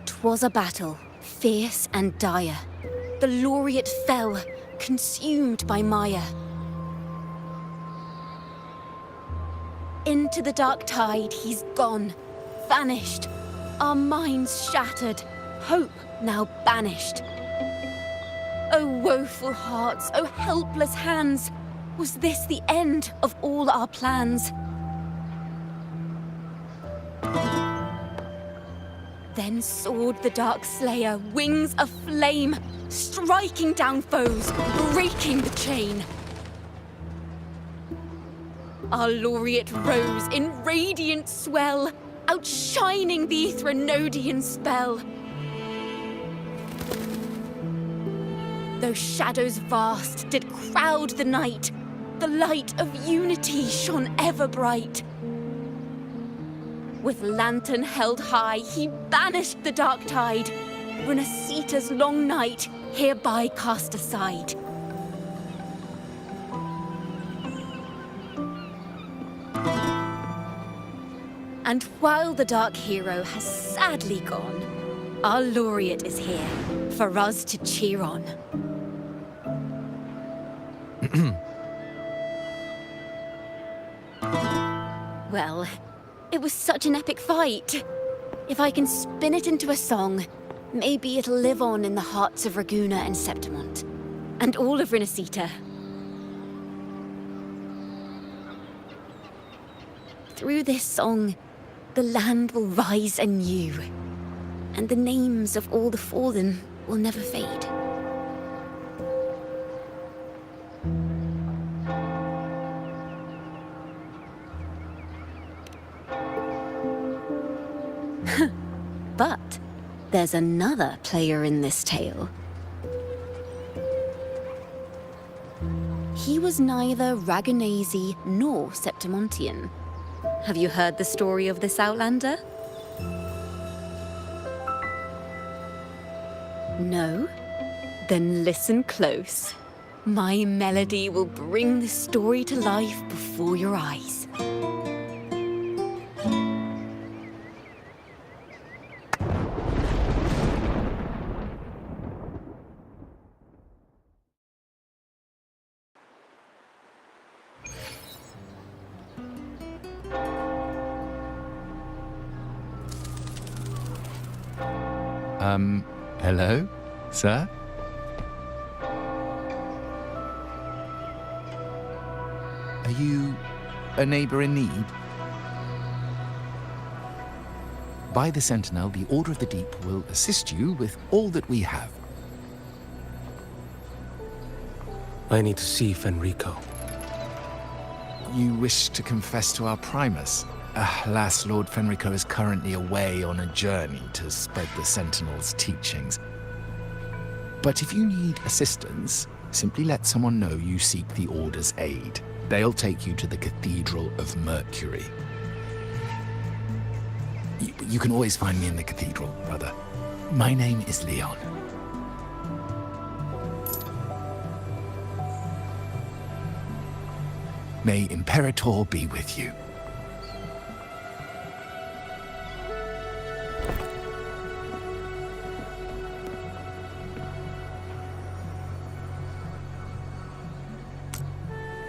'Twas a battle, fierce and dire. The laureate fell, consumed by mire. Into the dark tide he's gone, vanished. Our minds shattered, hope now banished. O woeful hearts, O helpless hands, was this the end of all our plans? Then soared the dark slayer, wings aflame, striking down foes, breaking the chain. Our laureate rose in radiant swell, outshining the Threnodian spell. Though shadows vast did crowd the night, the light of unity shone ever bright. With lantern held high, he banished the dark tide, Rinascita's long night hereby cast aside. And while the dark hero has sadly gone, our laureate is here for us to cheer on. Well, it was such an epic fight. If I can spin it into a song, maybe it'll live on in the hearts of Raguna and Septimont, and all of Rinascita. Through this song, the land will rise anew, and the names of all the fallen will never fade. But there's another player in this tale. He was neither Raganese nor Septimontian. Have you heard the story of this outlander? No? Then listen close. My melody will bring the story to life before your eyes. Hello, sir? Are you a neighbor in need? By the Sentinel, the Order of the Deep will assist you with all that we have. I need to see Fenrico. You wish to confess to our Primus? Alas, Lord Fenrico is currently away on a journey to spread the Sentinel's teachings. But if you need assistance, simply let someone know you seek the Order's aid. They'll take you to the Cathedral of Mercury. You can always find me in the Cathedral, brother. My name is Leon. May Imperator be with you.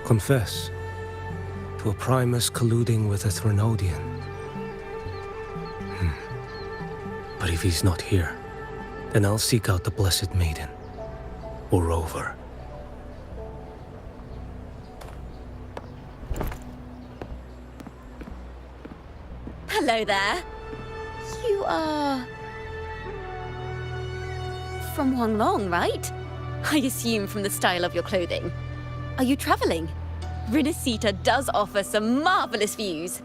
Confess to a Primus colluding with a Threnodian. But if he's not here, then I'll seek out the Blessed Maiden, or Rover. Hello there. You are... from Huanglong, right? I assume from the style of your clothing. Are you traveling? Rinascita does offer some marvelous views.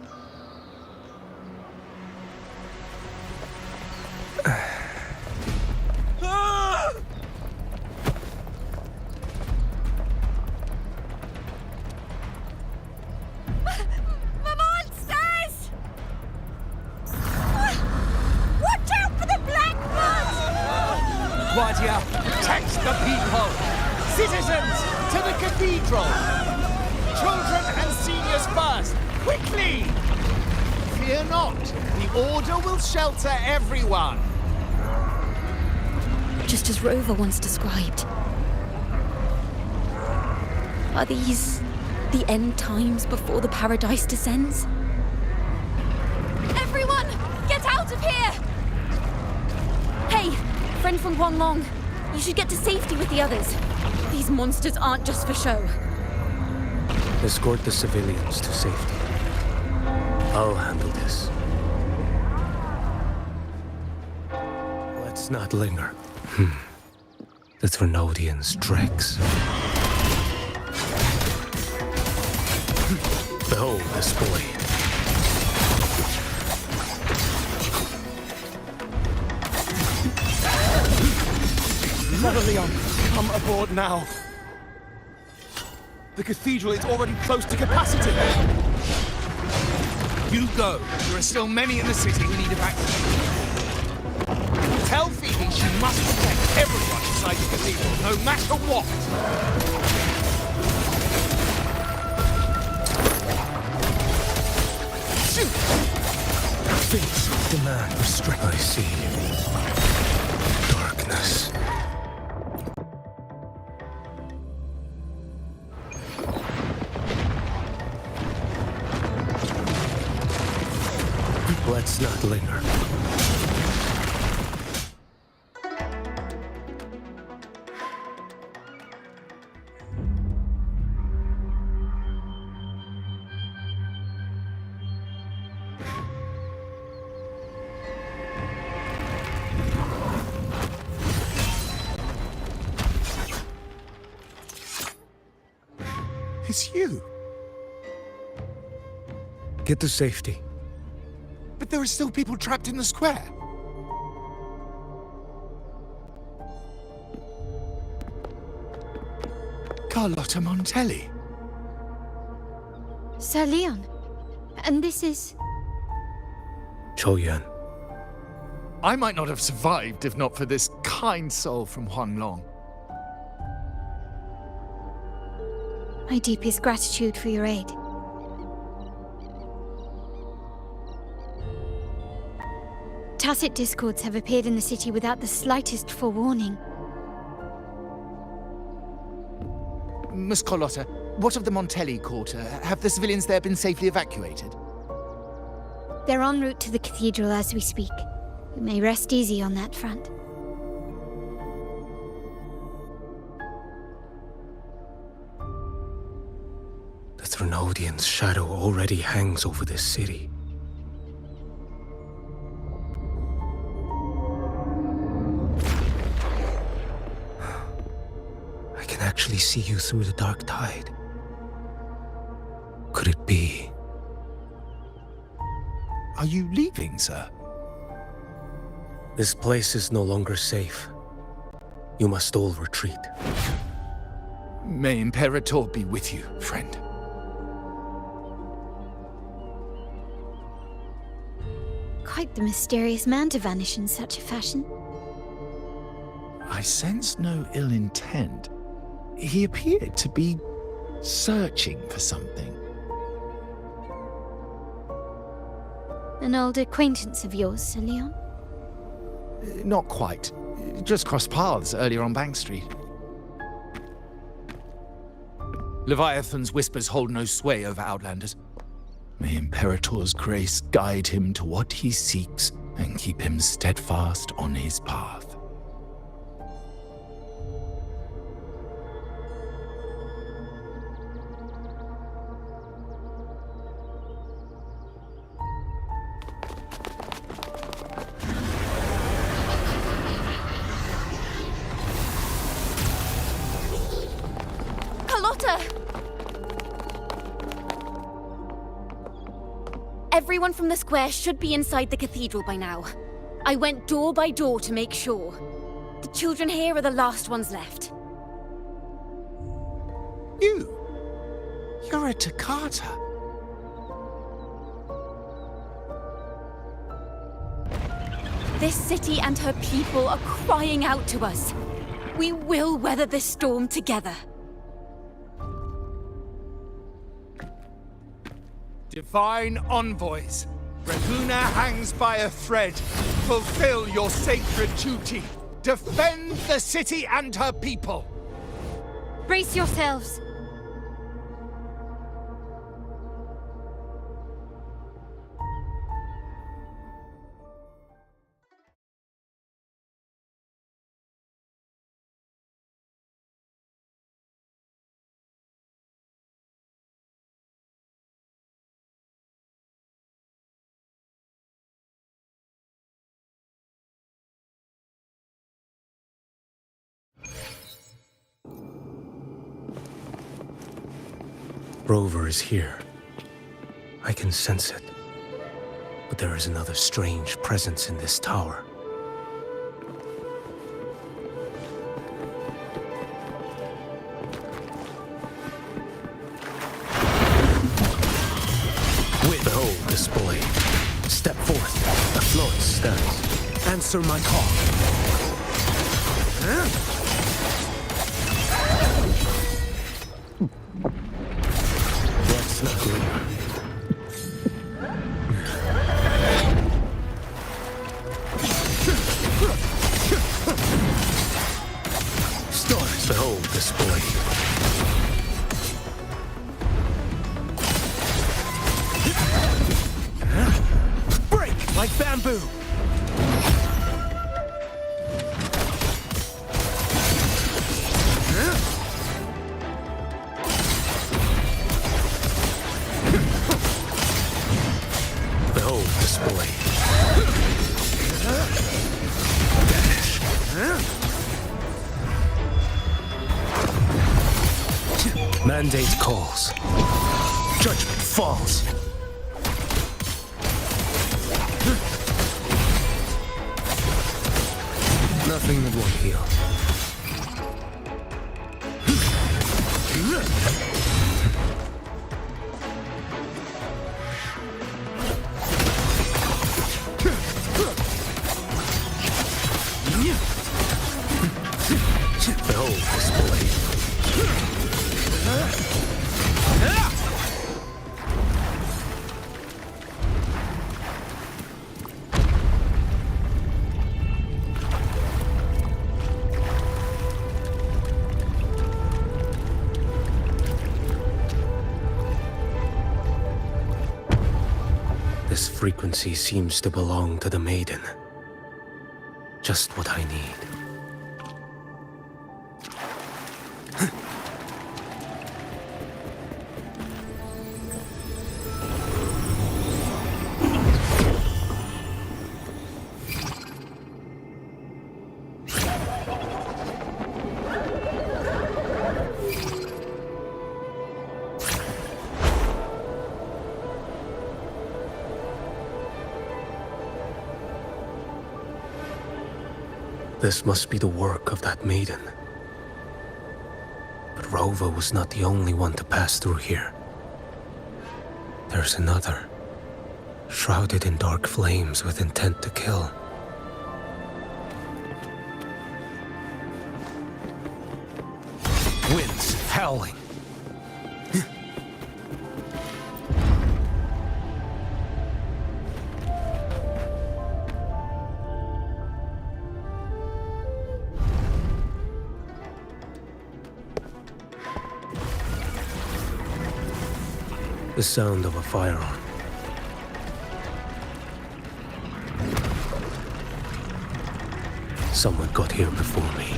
Guardia, protect the people! Citizens, to the cathedral! Children and seniors first! Quickly! Fear Fear not. The Order will shelter everyone. Just as Rover once described. Are these the end times before the paradise descends? Everyone, get out of here! Hey, friend from Huanglong, you should get to safety with the others. These monsters aren't just for show. Escort the civilians to safety. I'll handle this. Let's not linger. The Trinodians' dregs. Behold this boy. Brother Leon, come aboard now. The cathedral is already close to capacity. You go. There are still many in the city who need evacuation. Tell Phoebe she must protect everyone inside the cathedral, no matter what. Shoot! Fates demand restraint. I see. Darkness. Let's not linger. It's you. Get to safety. But there are still people trapped in the square. Carlotta Montelli. Sir Leon. And this is... Choyan. I might not have survived if not for this kind soul from Huanglong. My deepest gratitude for your aid. Tacit discords have appeared in the city without the slightest forewarning. Miss Carlotta, what of the Montelli quarter? Have the civilians there been safely evacuated? They're en route to the cathedral as we speak. You may rest easy on that front. The Trinodian's shadow already hangs over this city. I can actually see you through the dark tide. Could it be? Are you leaving, sir? This place is no longer safe. You must all retreat. May Imperator be with you, friend. Quite the mysterious man to vanish in such a fashion. I sense no ill intent. He appeared to be searching for something. An old acquaintance of yours, Sir Leon? Not quite. Just crossed paths earlier on Bank Street. Leviathan's whispers hold no sway over Outlanders. May Imperator's grace guide him to what he seeks and keep him steadfast on his path. Carlotta! Everyone from the square should be inside the cathedral by now. I went door by door to make sure. The children here are the last ones left. You're a Toccata. This city and her people are crying out to us. We will weather this storm together. Divine envoys, Raguna hangs by a thread. Fulfill your sacred duty. Defend the city and her people. Brace yourselves. Rover is here. I can sense it. But there is another strange presence in this tower. Behold this blade. Step forth. The floor stands. Answer my call. Let's not linger. Stars, behold this blade. Break like bamboo. Behold this blade. Mandate calls. Judgment falls. Nothing that won't heal. Behold this blade. This frequency seems to belong to the maiden. Just what I need. This must be the work of that maiden. But Rova was not the only one to pass through here. There's another, shrouded in dark flames with intent to kill. Winds howling. The sound of a firearm. Someone got here before me.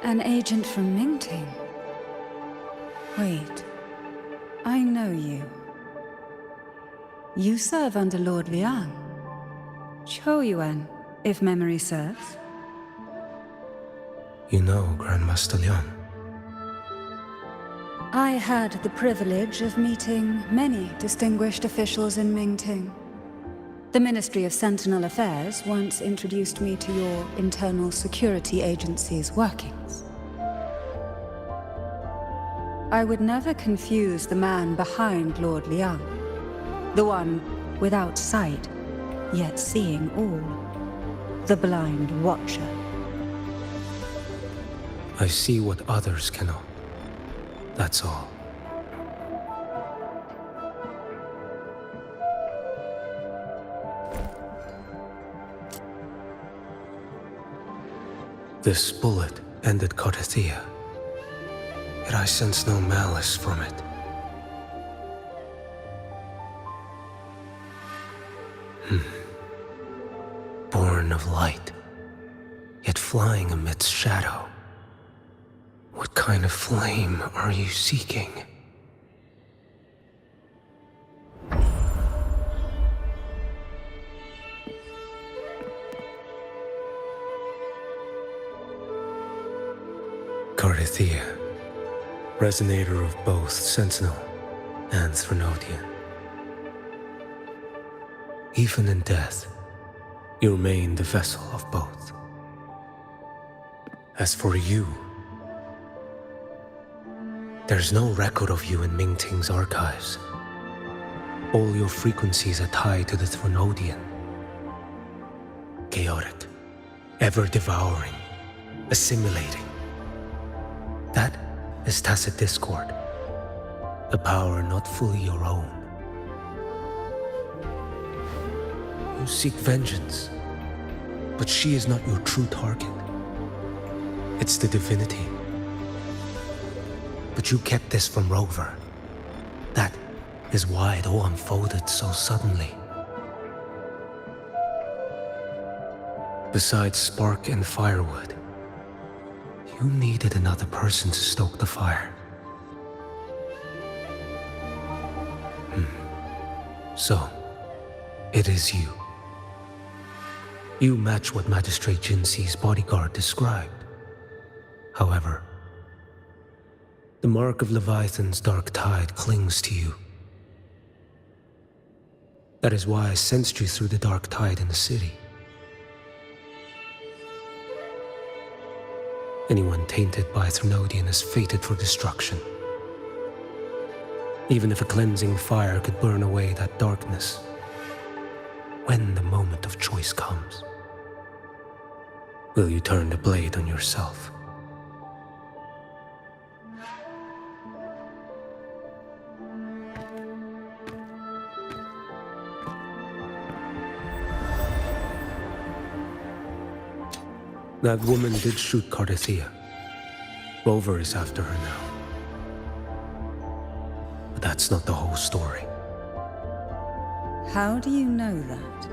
An agent from Mingting? Wait, I know you. You serve under Lord Liang. Choyuan, if memory serves. You know Grandmaster Liang. I had the privilege of meeting many distinguished officials in Mingting. The Ministry of Sentinel Affairs once introduced me to your internal security agency's workings. I would never confuse the man behind Lord Liang, the one without sight, yet seeing all, the blind watcher. I see what others cannot. That's all. This bullet ended Carthia, yet I sense no malice from it. Born of light, yet flying amidst shadow. What kind of flame are you seeking? Carthia, resonator of both Sentinel and Threnodian. Even in death, you remain the vessel of both. As for you, there's no record of you in Mingting's archives. All your frequencies are tied to the Threnodian. Chaotic, ever-devouring, assimilating. That is tacit discord, a power not fully your own. You seek vengeance, but she is not your true target. It's the divinity. But you kept this from Rover. That is why it all unfolded so suddenly. Besides spark and firewood, you needed another person to stoke the fire. So, it is you. You match what Magistrate Jinxi's bodyguard described. However, the mark of Leviathan's dark tide clings to you. That is why I sensed you through the dark tide in the city. Anyone tainted by Threnodian is fated for destruction. Even if a cleansing fire could burn away that darkness, when the moment of choice comes, will you turn the blade on yourself? That woman did shoot Carthia. Rover is after her now. But that's not the whole story. How do you know that?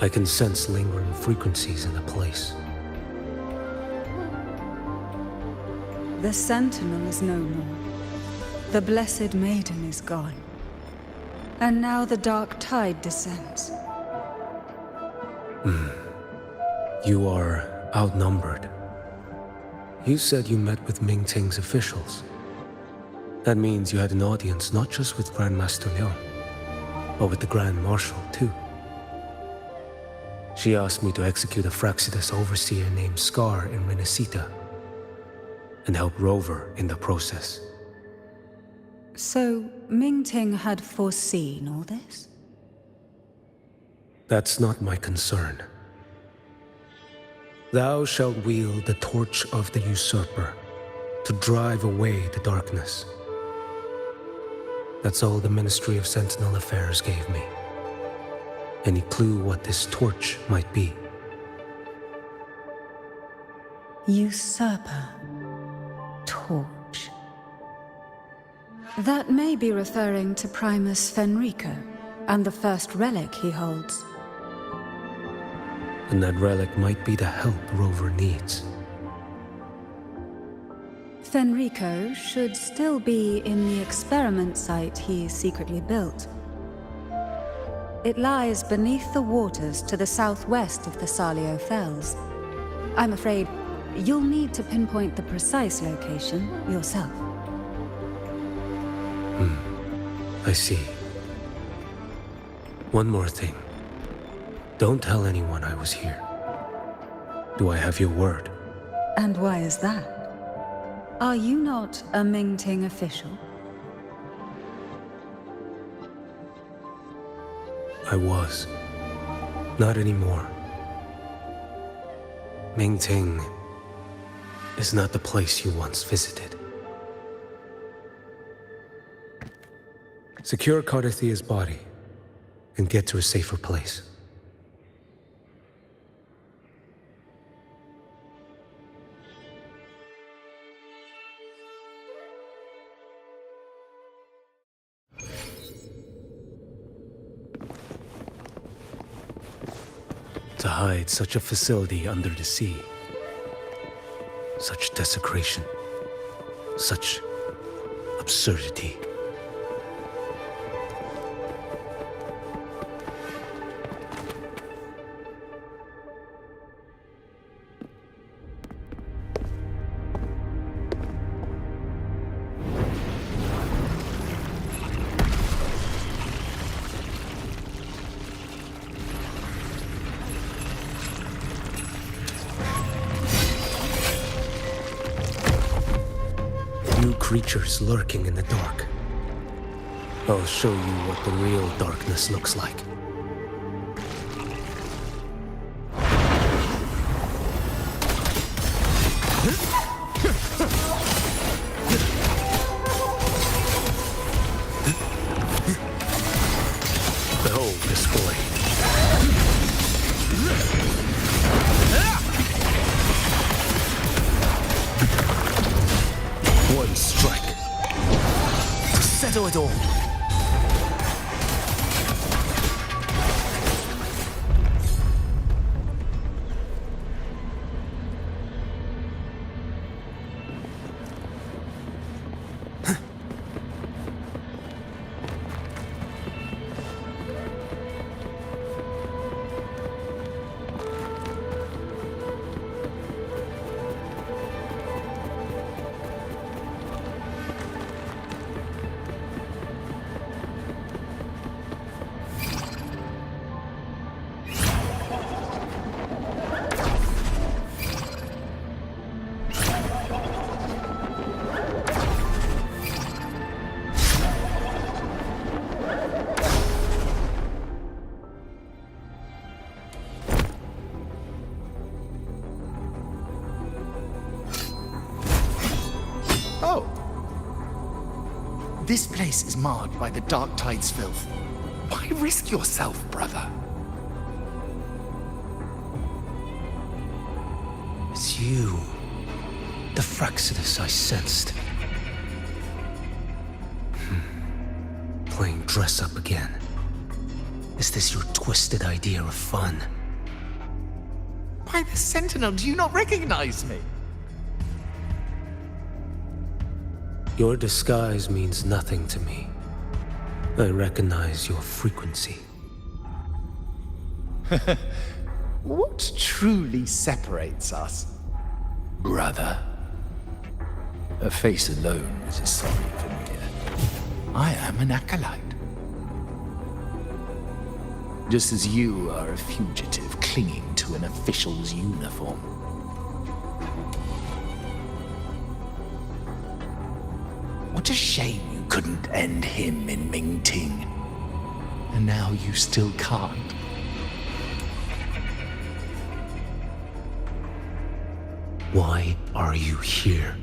I can sense lingering frequencies in the place. The Sentinel is no more. The Blessed Maiden is gone. And now the dark tide descends. You are outnumbered. You said you met with Mingting's officials. That means you had an audience not just with Grandmaster Liang, but with the Grand Marshal too. She asked me to execute a Fraxidus overseer named Scar in Rinascita, and help Rover in the process. So, Mingting had foreseen all this? That's not my concern. Thou shalt wield the torch of the usurper to drive away the darkness. That's all the Ministry of Sentinel Affairs gave me. Any clue what this torch might be? Usurper. Torch. That may be referring to Primus Fenrico and the first relic he holds. And that relic might be the help Rover needs. Fenrico should still be in the experiment site he secretly built. It lies beneath the waters to the southwest of the Salio Fells. I'm afraid you'll need to pinpoint the precise location yourself. I see. One more thing. Don't tell anyone I was here. Do I have your word? And why is that? Are you not a Mingting official? I was. Not anymore. Mingting is not the place you once visited. Secure Cardathia's body and get to a safer place. To hide such a facility under the sea. Such desecration. Such absurdity. Creatures lurking in the dark. I'll show you what the real darkness looks like. Behold this blade. One strike to settle it all. This place is marred by the Dark Tide's filth. Why risk yourself, brother? It's you. The Fraxidus I sensed. Playing dress up again. Is this your twisted idea of fun? By the Sentinel, do you not recognize me? Your disguise means nothing to me. I recognize your frequency. What truly separates us, brother? A face alone is a sorry familiar. I am an acolyte. Just as you are a fugitive clinging to an official's uniform. What a shame you couldn't end him in Mingting. And now you still can't. Why are you here?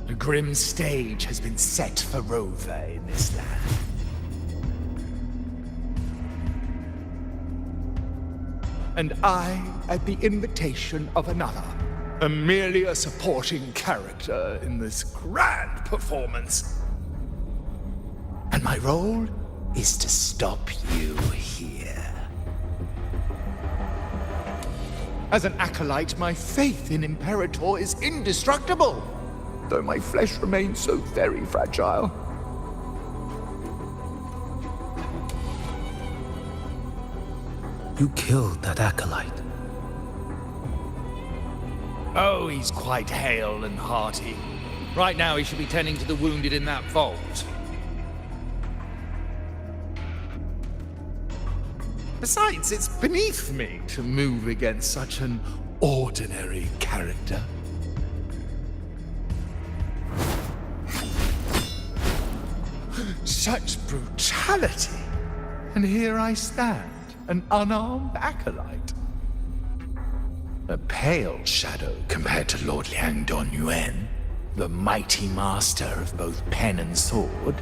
A grim stage has been set for Rover in this land. And I, at the invitation of another, am merely a supporting character in this grand performance. And my role is to stop you here. As an acolyte, my faith in Imperator is indestructible. though my flesh remains so very fragile. You killed that acolyte. Oh, he's quite hale and hearty. Right now he should be tending to the wounded in that vault. Besides, it's beneath me to move against such an ordinary character. Such brutality! And here I stand, an unarmed acolyte. A pale shadow compared to Lord Liang Donyuan, the mighty master of both pen and sword.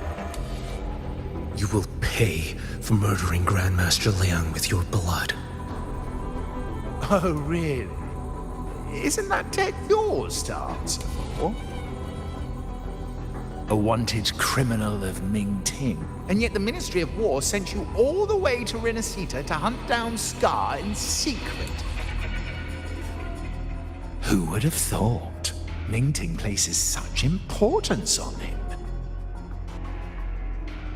You will pay for murdering Grandmaster Liang with your blood. Oh, really? Isn't that tech yours to answer for? A wanted criminal of Ming Ting, and yet the Ministry of War sent you all the way to Rinascita to hunt down Scar in secret. Who would have thought Ming Ting places such importance on him?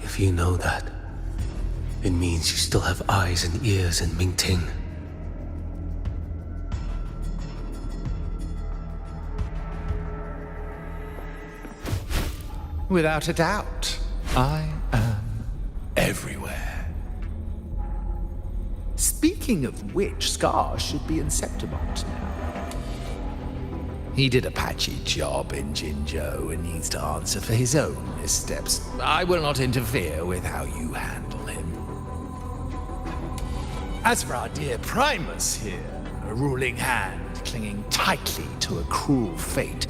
If you know that, it means you still have eyes and ears in Ming Ting. Without a doubt, I am everywhere. Speaking of which, Scar should be in Septimont now. He did a patchy job in Jinzhou and needs to answer for his own missteps. I will not interfere with how you handle him. As for our dear Primus here, a ruling hand clinging tightly to a cruel fate,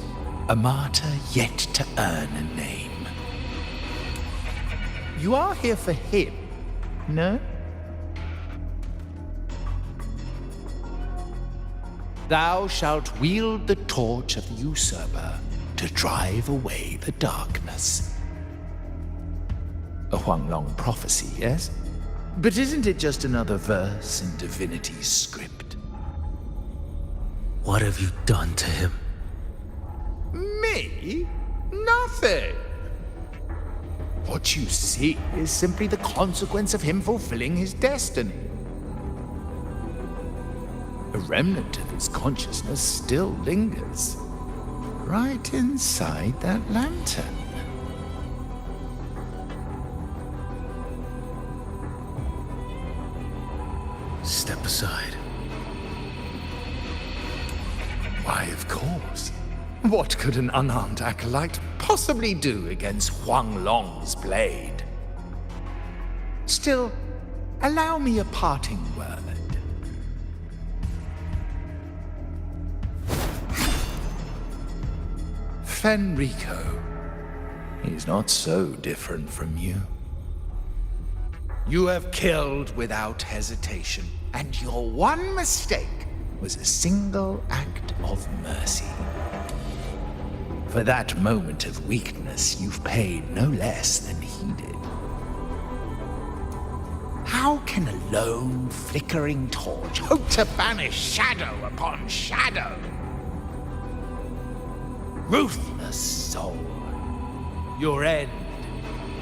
a martyr yet to earn a name. You are here for him, no? Thou shalt wield the torch of the usurper to drive away the darkness. A Huanglong prophecy, yes? But isn't it just another verse in divinity's script? What have you done to him? Me? Nothing. What you see is simply the consequence of him fulfilling his destiny. A remnant of his consciousness still lingers, right inside that lantern. Step aside. Why, of course. What could an unarmed acolyte possibly do against Huang Long's blade? Still, allow me a parting word. Fenrico is not so different from you. You have killed without hesitation, and your one mistake was a single act of mercy. For that moment of weakness, you've paid no less than he did. How can a lone, flickering torch hope to banish shadow upon shadow? Ruthless soul, your end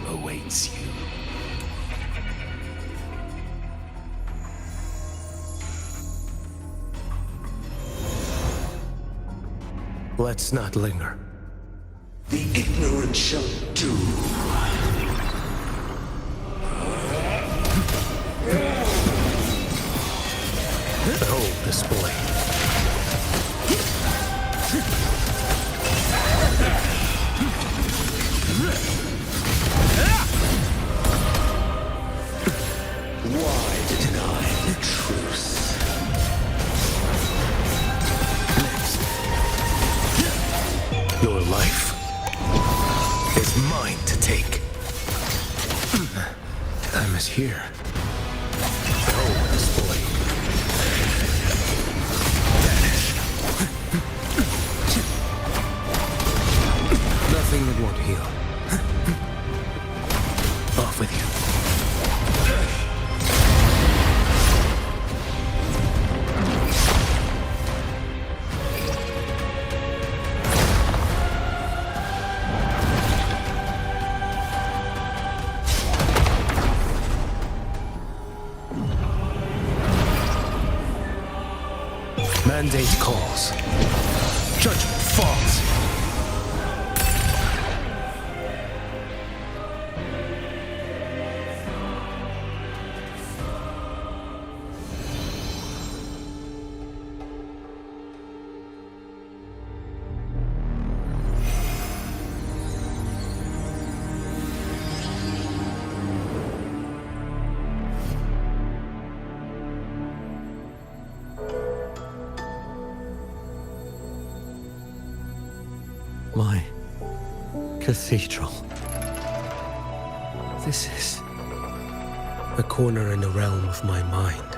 awaits you. Let's not linger. The ignorant shall do. Behold this boy. Why deny the truth? Your life is mine to take. Time is here. Behold this boy. Vanish. Nothing that won't heal. Off with you. Mandate calls. Judgment falls. My cathedral. This is... A corner in the realm of my mind.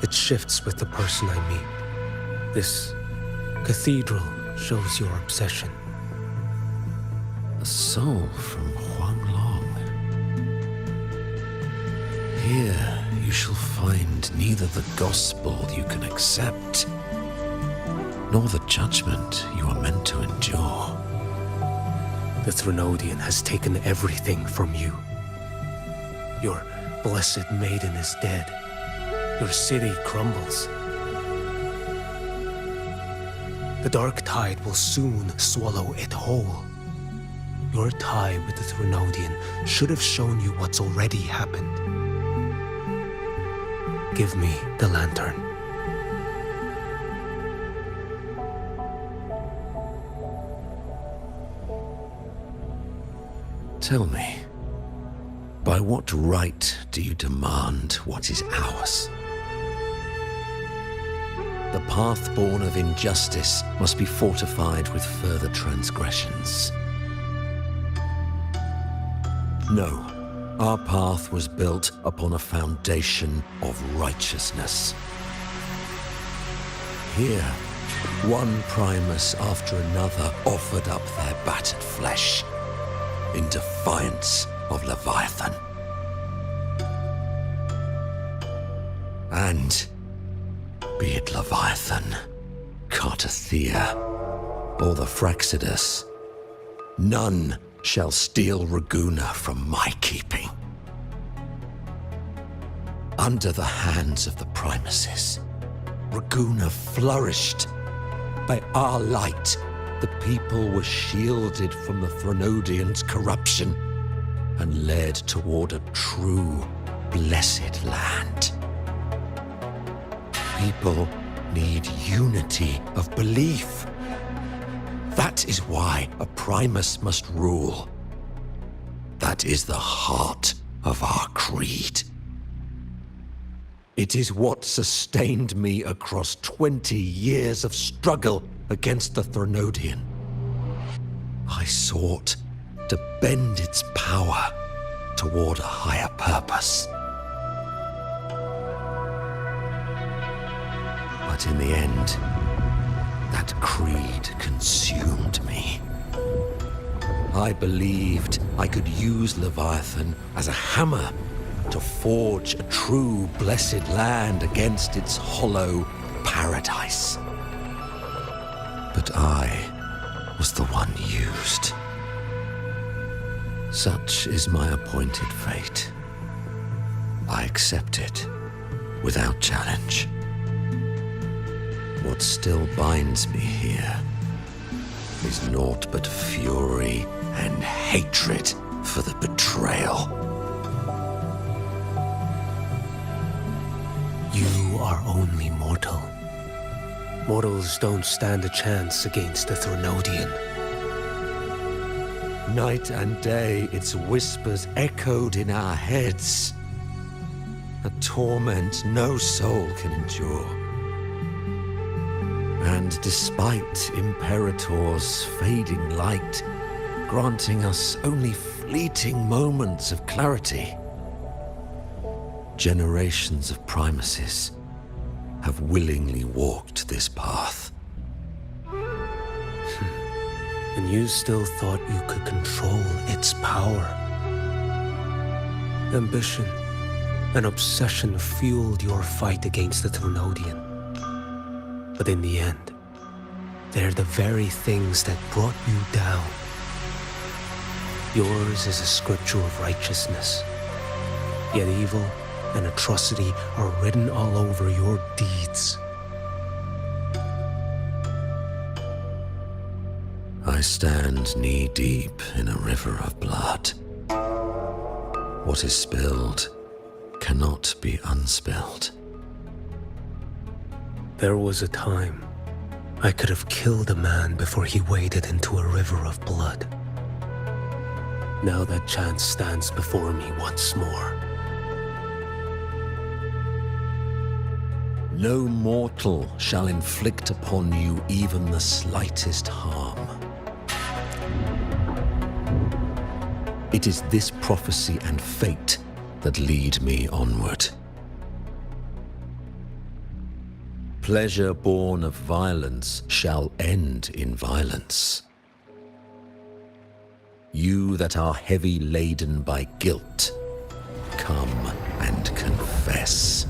It shifts with the person I meet. This cathedral shows your obsession. a soul from Huanglong. Here you shall find neither the gospel you can accept, nor the judgment you are meant to endure. The Threnodian has taken everything from you. Your blessed maiden is dead. Your city crumbles. The dark tide will soon swallow it whole. Your tie with the Threnodian should have shown you what's already happened. Give me the lantern. Tell me, by what right do you demand what is ours? The path born of injustice must be fortified with further transgressions. No, our path was built upon a foundation of righteousness. Here, one Primus after another offered up their battered flesh in defiance of Leviathan. And be it Leviathan, Cartathea, or the Fraxidus, none shall steal Raguna from my keeping. Under the hands of the Primuses, Raguna flourished. By our light, the people were shielded from the Threnodians' corruption and led toward a true, blessed land. People need unity of belief. That is why a Primus must rule. That is the heart of our creed. It is what sustained me across 20 years of struggle against the Threnodian. I sought to bend its power toward a higher purpose. But in the end, that creed consumed me. I believed I could use Leviathan as a hammer to forge a true blessed land against its hollow paradise. But I was the one used. Such is my appointed fate. I accept it without challenge. What still binds me here is naught but fury and hatred for the betrayal. You are only mortal. Mortals don't stand a chance against the Threnodian. Night and day, its whispers echoed in our heads. A torment no soul can endure. And despite Imperator's fading light, granting us only fleeting moments of clarity, generations of Primuses have willingly walked this path. And you still thought you could control its power. Ambition and obsession fueled your fight against the Threnodian. But in the end, they're the very things that brought you down. Yours is a scripture of righteousness, yet evil and atrocity are written all over your deeds. I stand knee-deep in a river of blood. What is spilled cannot be unspilled. There was a time I could have killed a man before he waded into a river of blood. Now that chance stands before me once more. No mortal shall inflict upon you even the slightest harm. It is this prophecy and fate that lead me onward. Pleasure born of violence shall end in violence. You that are heavy laden by guilt, come and confess.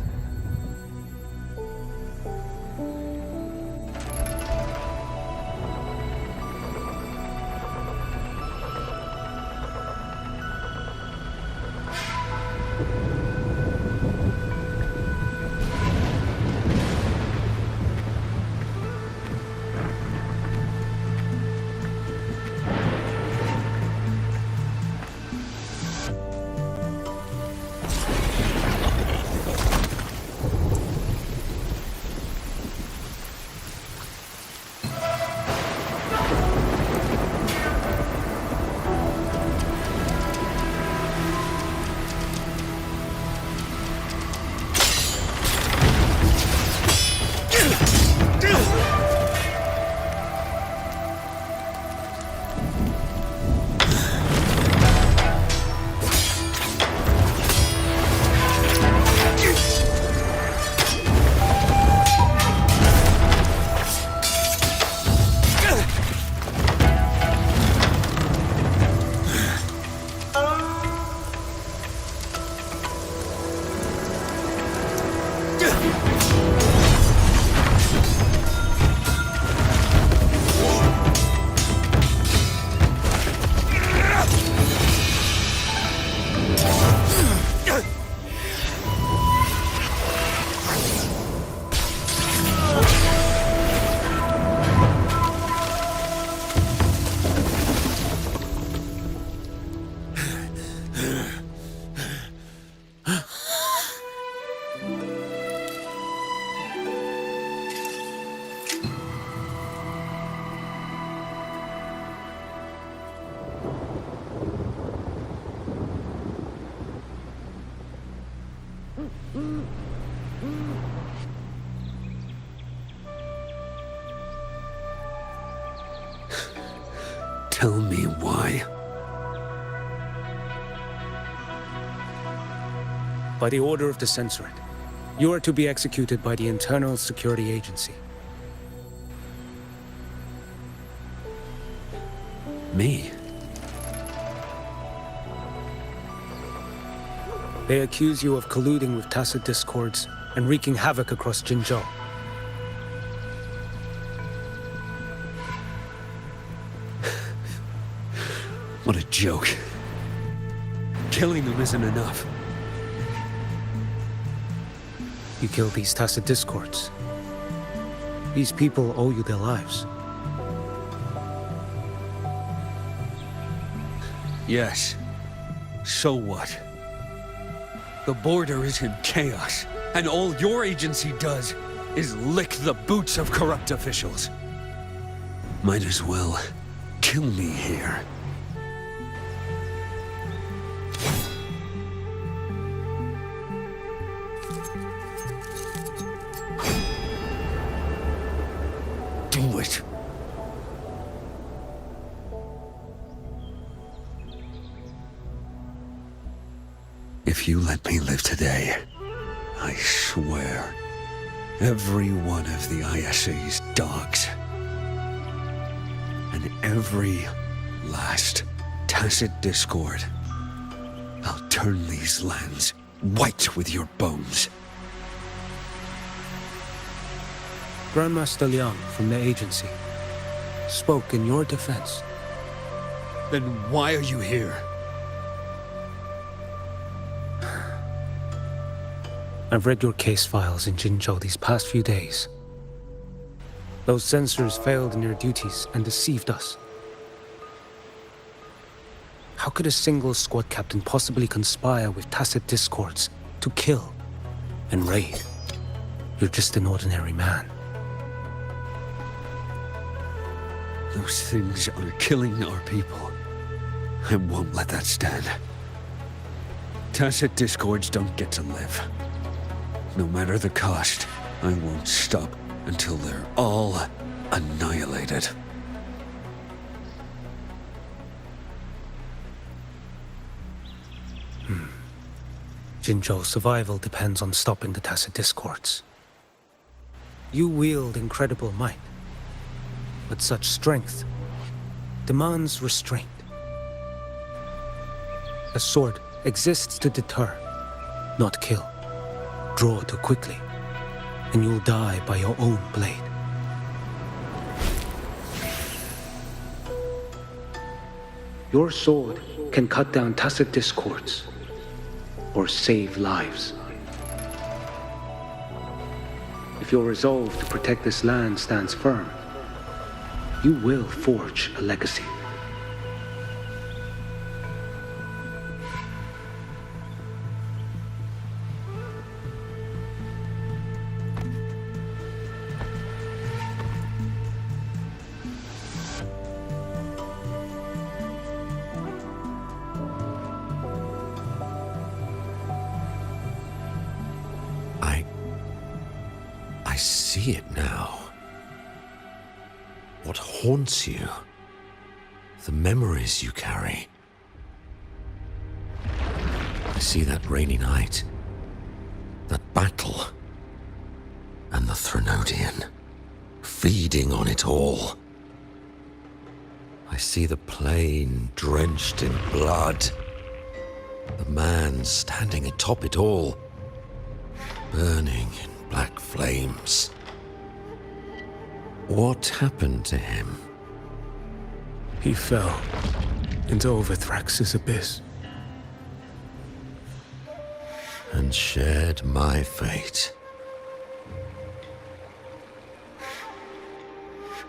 Tell me why. By the order of the Censorate, you are to be executed by the Internal Security Agency. Me? They accuse you of colluding with tacit discords and wreaking havoc across Jinzhou. What a joke. Killing them isn't enough. You killed these tacit discords. These people owe you their lives. Yes. So what? The border is in chaos, and all your agency does is lick the boots of corrupt officials. Might as well kill me here. Do it. If you let me live today, I swear, every one of the ISA's dogs, and every last tacit discord, I'll turn these lands white with your bones. Grandmaster Liang from the agency spoke in your defense. Then why are you here? I've read your case files in Jinzhou these past few days. Those censors failed in their duties and deceived us. How could a single squad captain possibly conspire with tacit discords to kill and raid? You're just an ordinary man. Those things are killing our people. I won't let that stand. Tacit discords don't get to live. No matter the cost, I won't stop until they're all annihilated. Jinzhou's survival depends on stopping the tacit discords. You wield incredible might, but such strength demands restraint. A sword exists to deter, not kill. Draw too quickly, and you'll die by your own blade. Your sword can cut down tacit discords, or save lives. If your resolve to protect this land stands firm, you will forge a legacy. I see it now. What haunts you? The memories you carry. I see that rainy night, that battle, and the Threnodian, feeding on it all. I see the plain drenched in blood, the man standing atop it all, burning in black flames. What happened to him? He fell into Overthrax's abyss. And shared my fate.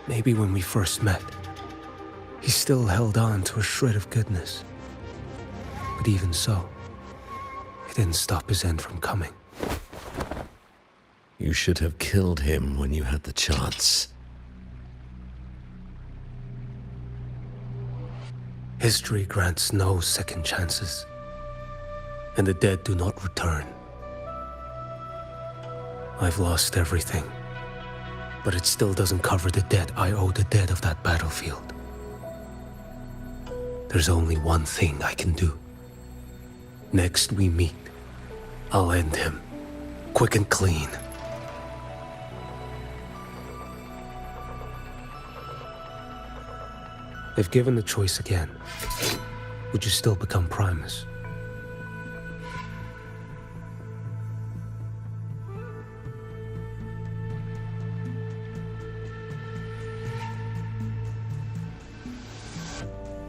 Maybe when we first met, he still held on to a shred of goodness. But even so, it didn't stop his end from coming. You should have killed him when you had the chance. History grants no second chances, and the dead do not return. I've lost everything, but it still doesn't cover the debt I owe the dead of that battlefield. There's only one thing I can do. Next we meet, I'll end him, quick and clean. If given the choice again, would you still become Primus?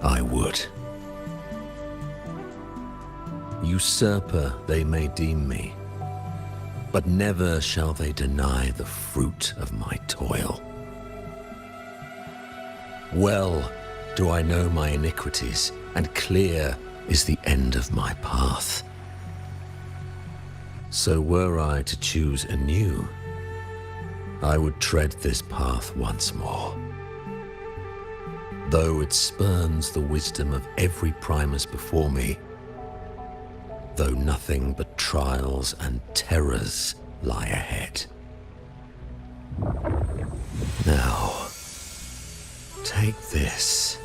I would. Usurper they may deem me, but never shall they deny the fruit of my toil. Well do I know my iniquities, and clear is the end of my path. So were I to choose anew, I would tread this path once more. Though it spurns the wisdom of every Primus before me, though nothing but trials and terrors lie ahead. Now, take this.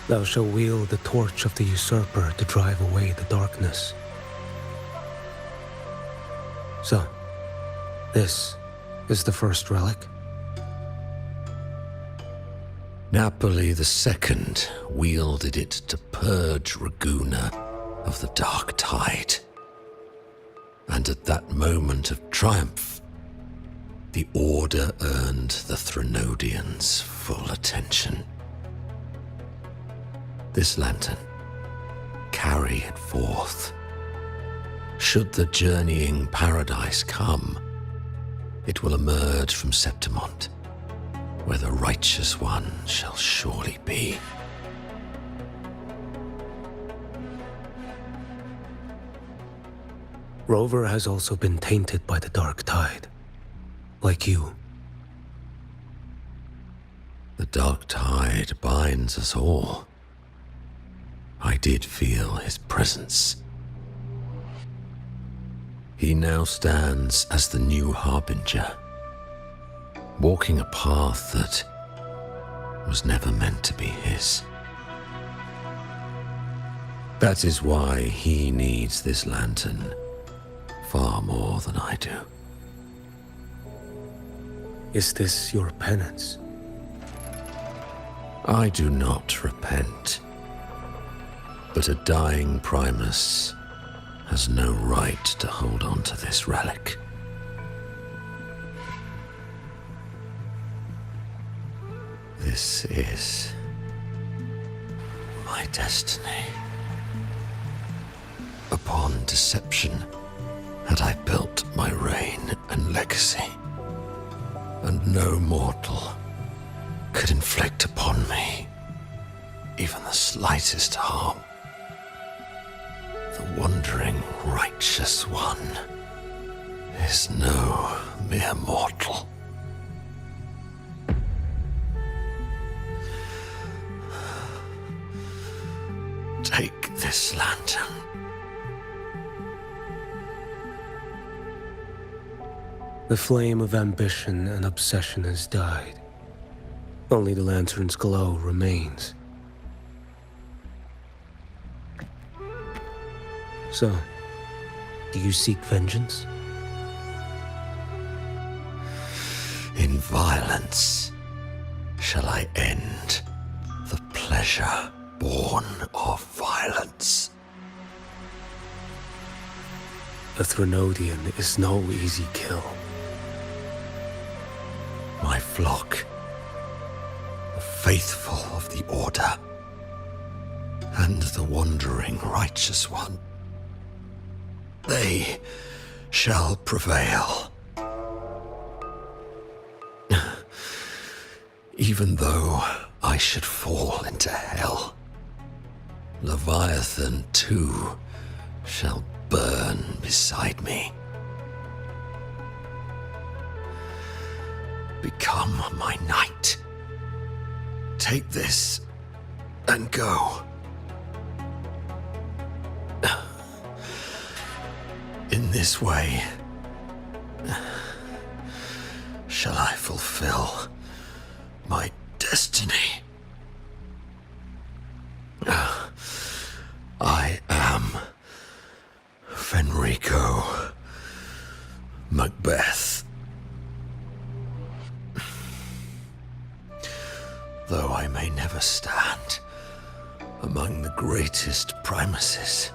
Thou shalt wield the torch of the usurper to drive away the darkness. So, this is the first relic? Napoli II wielded it to purge Raguna of the dark tide. And at that moment of triumph, the Order earned the Threnodians' full attention. this lantern. Carry it forth. Should the journeying paradise come, it will emerge from Septimont, where the righteous one shall surely be. Rover has also been tainted by the dark tide, like you. The dark tide binds us all. I did feel his presence. He now stands as the new harbinger, walking a path that was never meant to be his. That is why he needs this lantern far more than I do. Is this your penance? I do not repent, but a dying Primus has no right to hold on to this relic. This is my destiny. Upon deception had I built my reign and legacy, and no mortal could inflict upon me even the slightest harm. The wandering righteous one is no mere mortal. Take this lantern. The flame of ambition and obsession has died. Only the lantern's glow remains. So, do you seek vengeance? In violence shall I end the pleasure born of violence. A Threnodian is no easy kill. My flock, the faithful of the Order, and the wandering righteous one, they shall prevail. Even though I should fall into hell, Leviathan too shall burn beside me. Become my knight. Take this and go. In this way, shall I fulfill my destiny. I am Fenrico Macbeth. Though I may never stand among the greatest Primuses,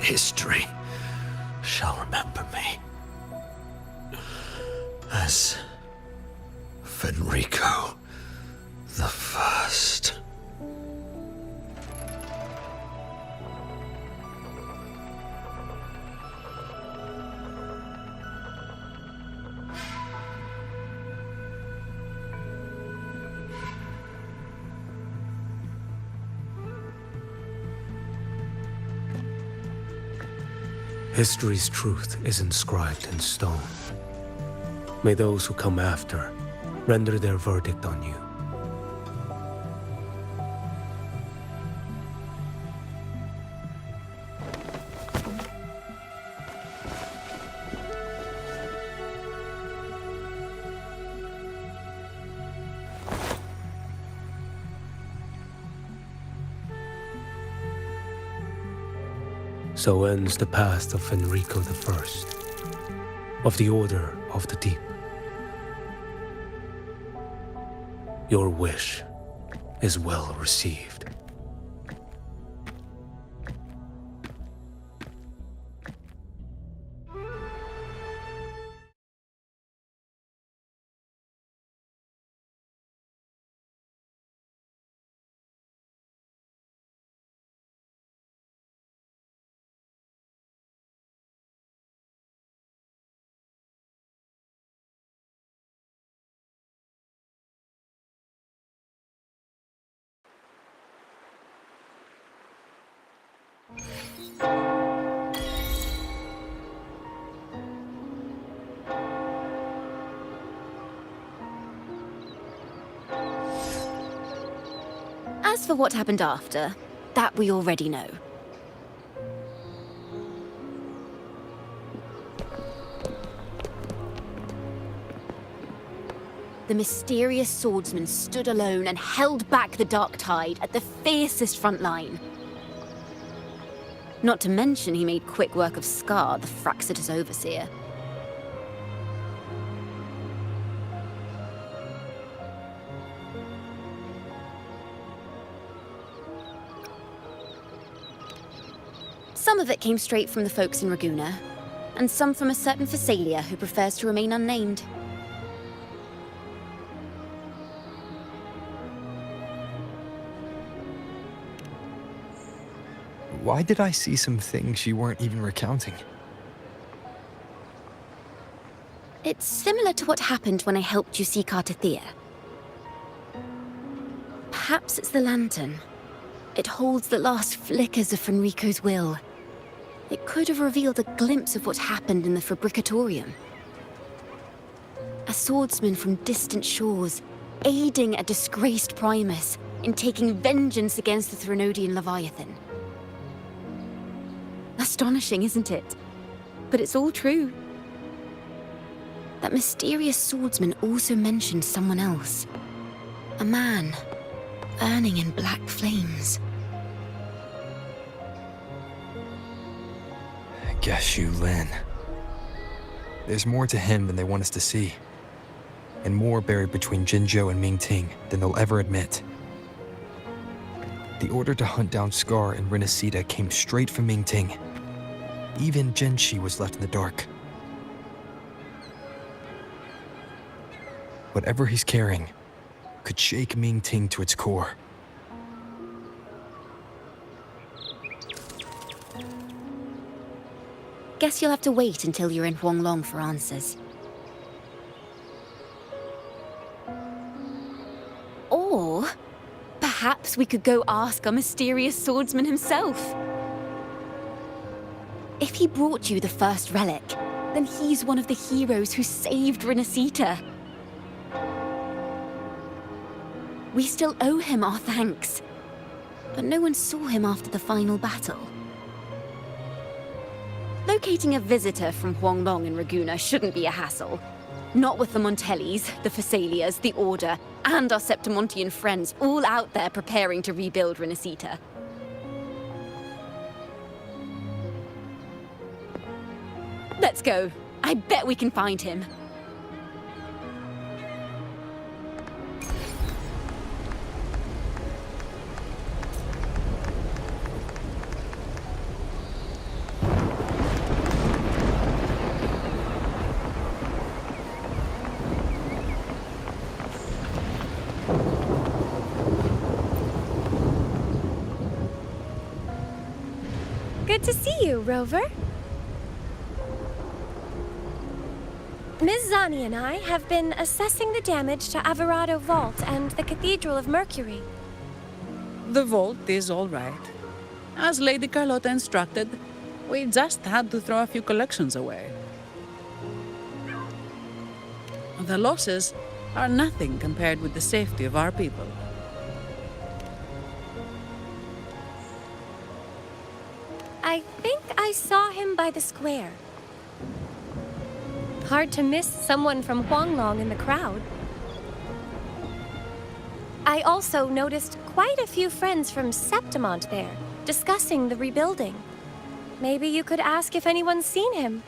history shall remember me as Fenrico the First. History's truth is inscribed in stone. May those who come after render their verdict on you. So ends the path of Fenrico I, of the Order of the Deep. Your wish is well received. As for what happened after, that we already know. The mysterious swordsman stood alone and held back the dark tide at the fiercest front line. Not to mention he made quick work of Scar, the Fraxita's overseer. Some of it came straight from the folks in Raguna, and some from a certain Phasalia who prefers to remain unnamed. Why did I see some things you weren't even recounting? It's similar to what happened when I helped you see Cartathea. Perhaps it's the lantern. It holds the last flickers of Fenrico's will. It could have revealed a glimpse of what happened in the Fabricatorium. A swordsman from distant shores, aiding a disgraced Primus in taking vengeance against the Threnodian Leviathan. Astonishing, isn't it? But it's all true. That mysterious swordsman also mentioned someone else. A man, burning in black flames. Guess you, Lin. There's more to him than they want us to see. And more buried between Jinzhou and Mingting than they'll ever admit. The order to hunt down Scar and Rinascita came straight from Mingting. Even Genshi was left in the dark. Whatever he's carrying could shake Mingting to its core. Guess you'll have to wait until you're in Huanglong for answers. Or perhaps we could go ask our mysterious swordsman himself. If he brought you the first relic, then he's one of the heroes who saved Rinascita. We still owe him our thanks, but no one saw him after the final battle. Locating a visitor from Huanglong in Raguna shouldn't be a hassle. Not with the Montellis, the Phasalias, the Order, and our Septimontian friends all out there preparing to rebuild Rinascita. Let's go. I bet we can find him. Good to see you, Rover. Ms. Zani and I have been assessing the damage to Averado Vault and the Cathedral of Mercury. The vault is all right. As Lady Carlotta instructed, we just had to throw a few collections away. The losses are nothing compared with the safety of our people. I think I saw him by the square. Hard to miss someone from Huanglong in the crowd. I also noticed quite a few friends from Septimont there, discussing the rebuilding. Maybe you could ask if anyone's seen him.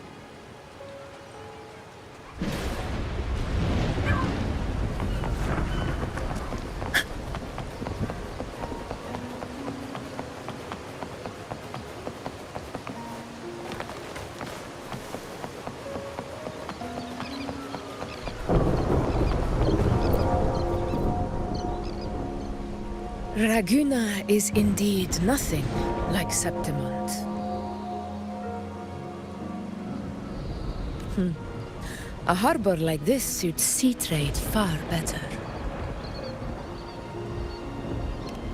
Raguna is indeed nothing like Septimont. A harbor like this suits sea trade far better.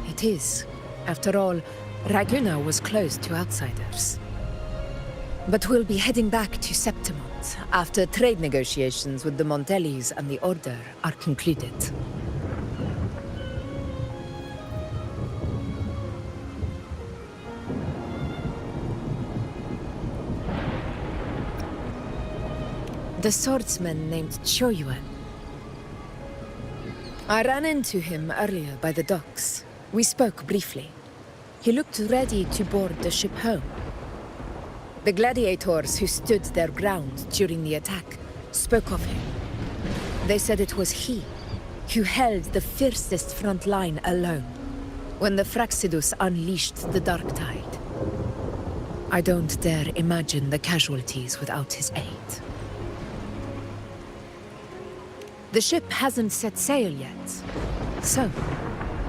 It is. After all, Raguna was closed to outsiders. But we'll be heading back to Septimont after trade negotiations with the Montellis and the Order are concluded. The swordsman named Choyuan. I ran into him earlier by the docks. We spoke briefly. He looked ready to board the ship home. The gladiators who stood their ground during the attack spoke of him. They said it was he who held the fiercest front line alone when the Fraxidus unleashed the Dark Tide. I don't dare imagine the casualties without his aid. The ship hasn't set sail yet, so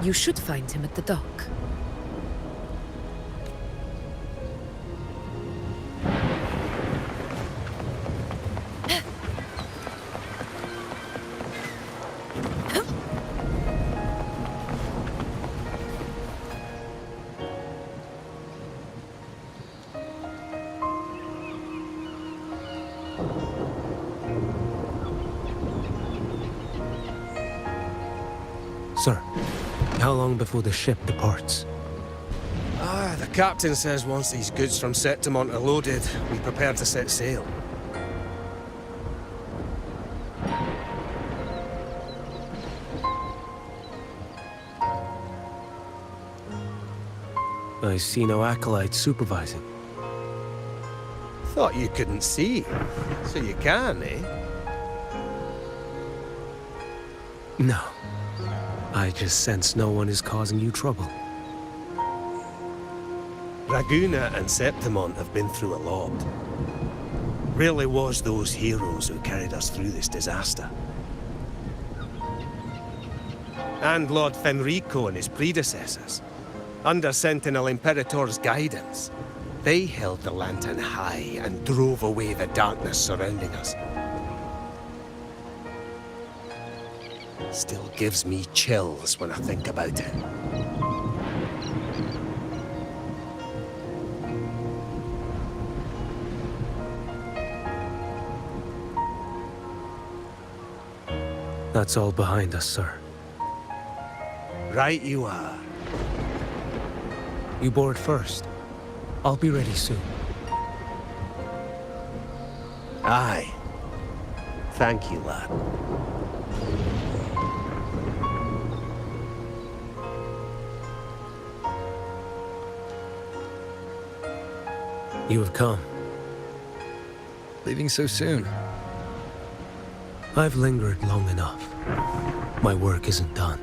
you should find him at the dock. Sir, how long before the ship departs? The captain says once these goods from Septimont are loaded, we prepare to set sail. I see no acolytes supervising. Thought you couldn't see. So you can, eh? No. I just sense no one is causing you trouble. Raguna and Septimont have been through a lot. Really was those heroes who carried us through this disaster. And Lord Fenrico and his predecessors. Under Sentinel Imperator's guidance, they held the lantern high and drove away the darkness surrounding us. Still gives me chills when I think about it. That's all behind us, sir. Right you are. You board first. I'll be ready soon. Aye. Thank you, lad. You have come. Leaving so soon. I've lingered long enough. My work isn't done.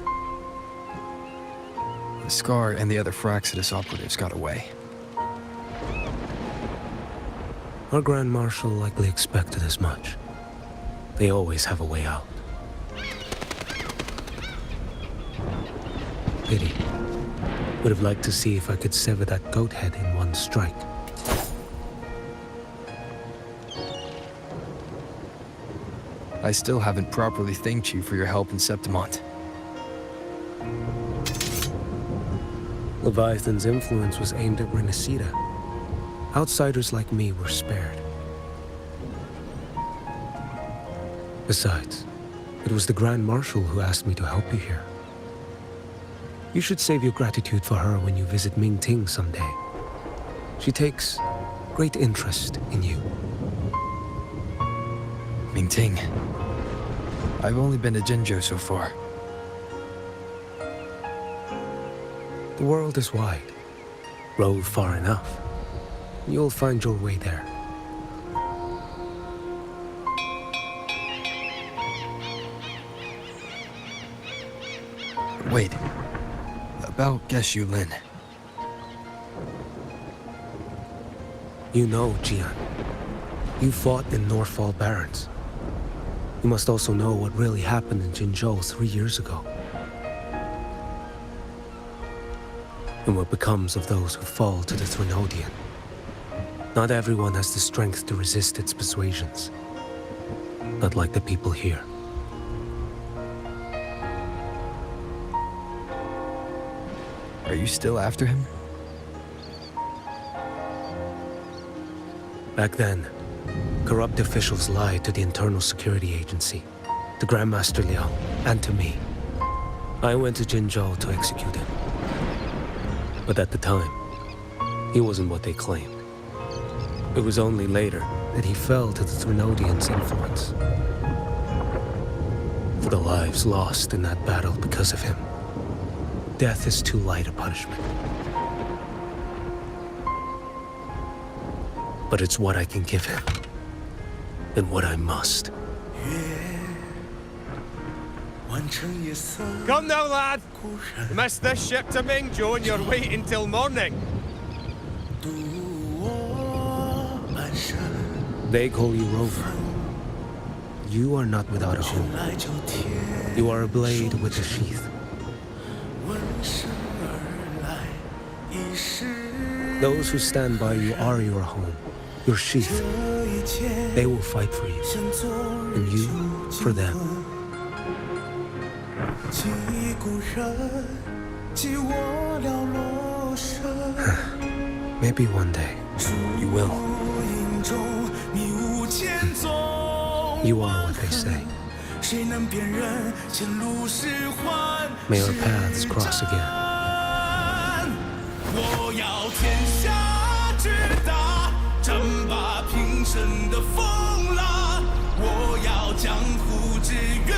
The Scar and the other Fraxidus operatives got away. Our Grand Marshal likely expected as much. They always have a way out. Pity. Would have liked to see if I could sever that goat head in one strike. I still haven't properly thanked you for your help in Septimont. Leviathan's influence was aimed at Rinascita. Outsiders like me were spared. Besides, it was the Grand Marshal who asked me to help you here. You should save your gratitude for her when you visit Ming Ting someday. She takes great interest in you. Ming Ting. I've only been to Jinzhou so far. The world is wide. Row far enough. You'll find your way there. Wait. About Geshu Lin. You know, Jian. You fought in Northfall Barrens. You must also know what really happened in Jinzhou 3 years ago. And what becomes of those who fall to the Threnodian. Not everyone has the strength to resist its persuasions. Not like the people here. Are you still after him? Back then, corrupt officials lied to the Internal Security Agency, to Grandmaster Liao, and to me. I went to Jinzhou to execute him. But at the time, he wasn't what they claimed. It was only later that he fell to the Thrunodians' influence. For the lives lost in that battle because of him, death is too light a punishment. But it's what I can give him, and what I must. Come now, lad! You missed this ship to Mingzhou and you're waiting till morning. They call you Rover. You are not without a home. You are a blade with a sheath. Those who stand by you are your home, your sheath. They will fight for you, and you for them. Maybe one day, you will. You are what they say. May our paths cross again. 我要天下之大，争霸平生的风浪。我要江湖之远。